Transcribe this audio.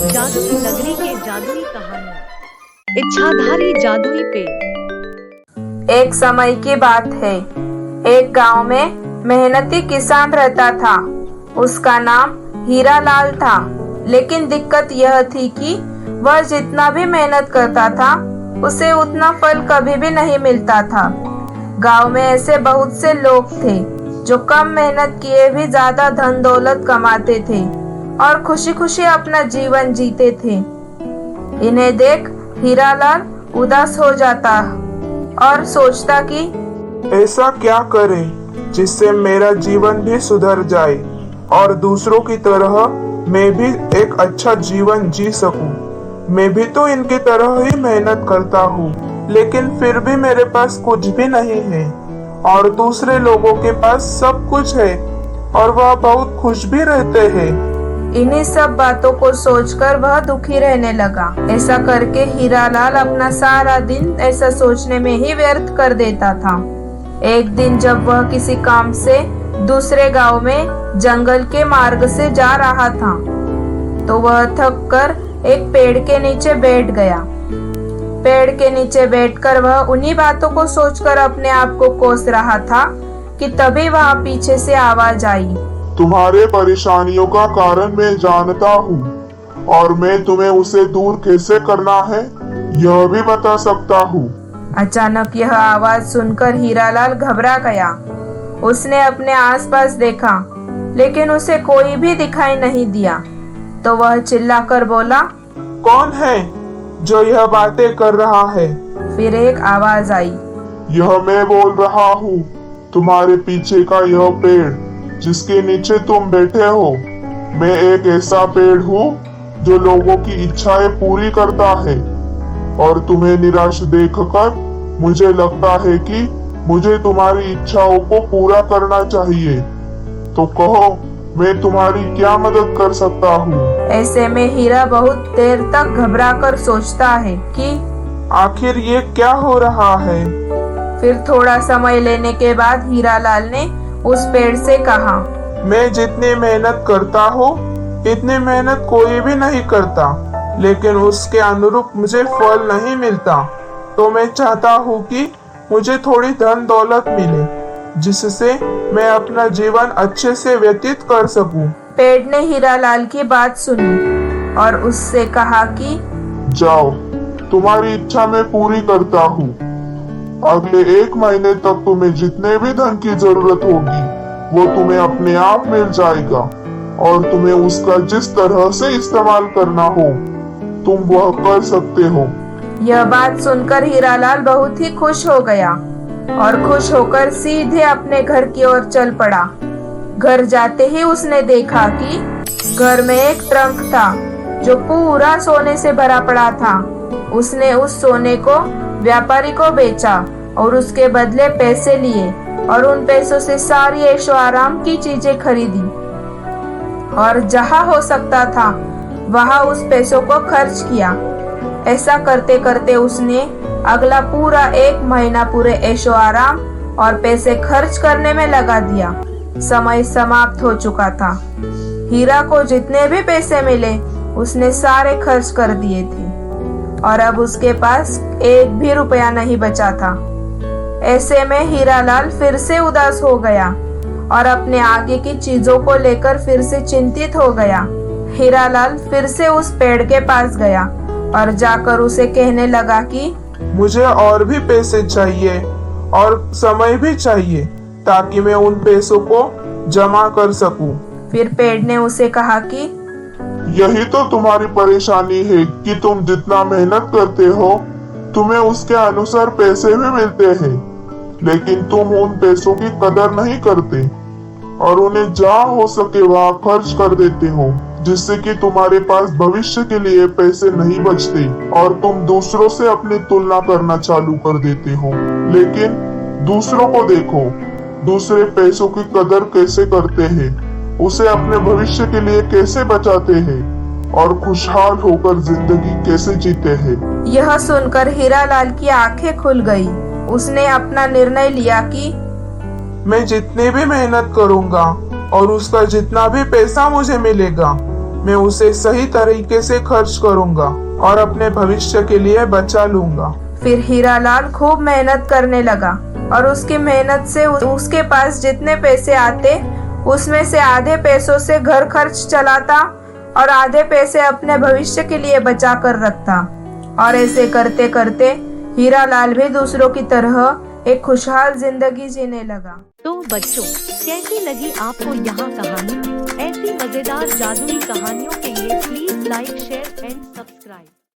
जादुई नगरी के जादुई कहानी। इच्छाधारी जादुई पेड़। एक समय की बात है। एक गांव में मेहनती किसान रहता था। उसका नाम हीरालाल था। लेकिन दिक्कत यह थी कि वह जितना भी मेहनत करता था उसे उतना फल कभी भी नहीं मिलता था। गांव में ऐसे बहुत से लोग थे जो कम मेहनत किए भी ज्यादा धन दौलत कमाते थे और खुशी खुशी अपना जीवन जीते थे। इन्हें देख हीरालाल उदास हो जाता और सोचता कि ऐसा क्या करें जिससे मेरा जीवन भी सुधर जाए और दूसरों की तरह मैं भी एक अच्छा जीवन जी सकूं। मैं भी तो इनकी तरह ही मेहनत करता हूँ, लेकिन फिर भी मेरे पास कुछ भी नहीं है और दूसरे लोगों के पास सब कुछ है और वह बहुत खुश भी रहते हैं। इन्हीं सब बातों को सोचकर वह दुखी रहने लगा। ऐसा करके हीरालाल अपना सारा दिन ऐसा सोचने में ही व्यर्थ कर देता था। एक दिन जब वह किसी काम से दूसरे गांव में जंगल के मार्ग से जा रहा था तो वह थक कर एक पेड़ के नीचे बैठ गया। पेड़ के नीचे बैठकर वह उन्हीं बातों को सोचकर अपने आप को कोस रहा था कि तभी वहां पीछे से आवाज आई। तुम्हारे परेशानियों का कारण मैं जानता हूँ और मैं तुम्हें उसे दूर कैसे करना है यह भी बता सकता हूँ। अचानक यह आवाज सुनकर हीरालाल घबरा गया। उसने अपने आसपास देखा लेकिन उसे कोई भी दिखाई नहीं दिया। तो वह चिल्लाकर बोला, कौन है जो यह बातें कर रहा है? फिर एक आवाज आई, यह मैं बोल रहा हूँ। तुम्हारे पीछे का यह पेड़ जिसके नीचे तुम बैठे हो, मैं एक ऐसा पेड़ हूँ जो लोगों की इच्छाएं पूरी करता है और तुम्हें निराश देखकर मुझे लगता है कि मुझे तुम्हारी इच्छाओं को पूरा करना चाहिए। तो कहो मैं तुम्हारी क्या मदद कर सकता हूँ? ऐसे में हीरा बहुत देर तक घबराकर सोचता है कि आखिर ये क्या हो रहा है। फिर थोड़ा समय लेने के बाद हीरालाल ने उस पेड़ से कहा, मैं जितनी मेहनत करता हूँ इतनी मेहनत कोई भी नहीं करता, लेकिन उसके अनुरूप मुझे फल नहीं मिलता। तो मैं चाहता हूँ कि मुझे थोड़ी धन दौलत मिले जिससे मैं अपना जीवन अच्छे से व्यतीत कर सकूं। पेड़ ने हीरालाल की बात सुनी और उससे कहा कि जाओ, तुम्हारी इच्छा मैं पूरी करता हूँ। अगले 1 महीने तक तुम्हें जितने भी धन की जरूरत होगी वो तुम्हें अपने आप मिल जाएगा और तुम्हें उसका जिस तरह से इस्तेमाल करना हो तुम वह कर सकते हो। यह बात सुनकर हीरालाल बहुत ही खुश हो गया और खुश होकर सीधे अपने घर की ओर चल पड़ा। घर जाते ही उसने देखा कि घर में एक ट्रंक था जो पूरा सोने से भरा पड़ा था। उसने उस सोने को व्यापारी को बेचा और उसके बदले पैसे लिए और उन पैसों से सारी ऐशो आराम की चीजें खरीदी और जहां हो सकता था वहां उस पैसों को खर्च किया। ऐसा करते करते उसने अगला पूरा 1 महीना पूरे ऐशो आराम और पैसे खर्च करने में लगा दिया। समय समाप्त हो चुका था। हीरा को जितने भी पैसे मिले उसने सारे खर्च कर दिए थे और अब उसके पास 1 भी रुपया नहीं बचा था। ऐसे में हीरालाल फिर से उदास हो गया और अपने आगे की चीजों को लेकर फिर से चिंतित हो गया। हीरालाल फिर से उस पेड़ के पास गया और जाकर उसे कहने लगा कि मुझे और भी पैसे चाहिए और समय भी चाहिए ताकि मैं उन पैसों को जमा कर सकूं। फिर पेड़ ने उसे कहा कि यही तो तुम्हारी परेशानी है कि तुम जितना मेहनत करते हो तुम्हें उसके अनुसार पैसे भी मिलते हैं, लेकिन तुम उन पैसों की कदर नहीं करते और उन्हें जहाँ हो सके वहाँ खर्च कर देते हो, जिससे कि तुम्हारे पास भविष्य के लिए पैसे नहीं बचते और तुम दूसरों से अपनी तुलना करना चालू कर देते हो। लेकिन दूसरों को देखो, दूसरे पैसों की कदर कैसे करते हैं, उसे अपने भविष्य के लिए कैसे बचाते हैं और खुशहाल होकर जिंदगी कैसे जीते हैं। यह सुनकर हीरालाल की आंखें खुल गई। उसने अपना निर्णय लिया कि मैं जितनी भी मेहनत करूंगा और उसका जितना भी पैसा मुझे मिलेगा मैं उसे सही तरीके से खर्च करूंगा और अपने भविष्य के लिए बचा लूंगा। फिर हीरालाल खूब मेहनत करने लगा और उसकी मेहनत से उसके पास जितने पैसे आते उसमें से आधे पैसों से घर खर्च चलाता और आधे पैसे अपने भविष्य के लिए बचा कर रखता। और ऐसे करते करते हीरालाल भी दूसरों की तरह एक खुशहाल जिंदगी जीने लगा। तो बच्चों, कैसी लगी आपको यहाँ कहानी? ऐसी मजेदार जादुई कहानियों के लिए please like, share and subscribe.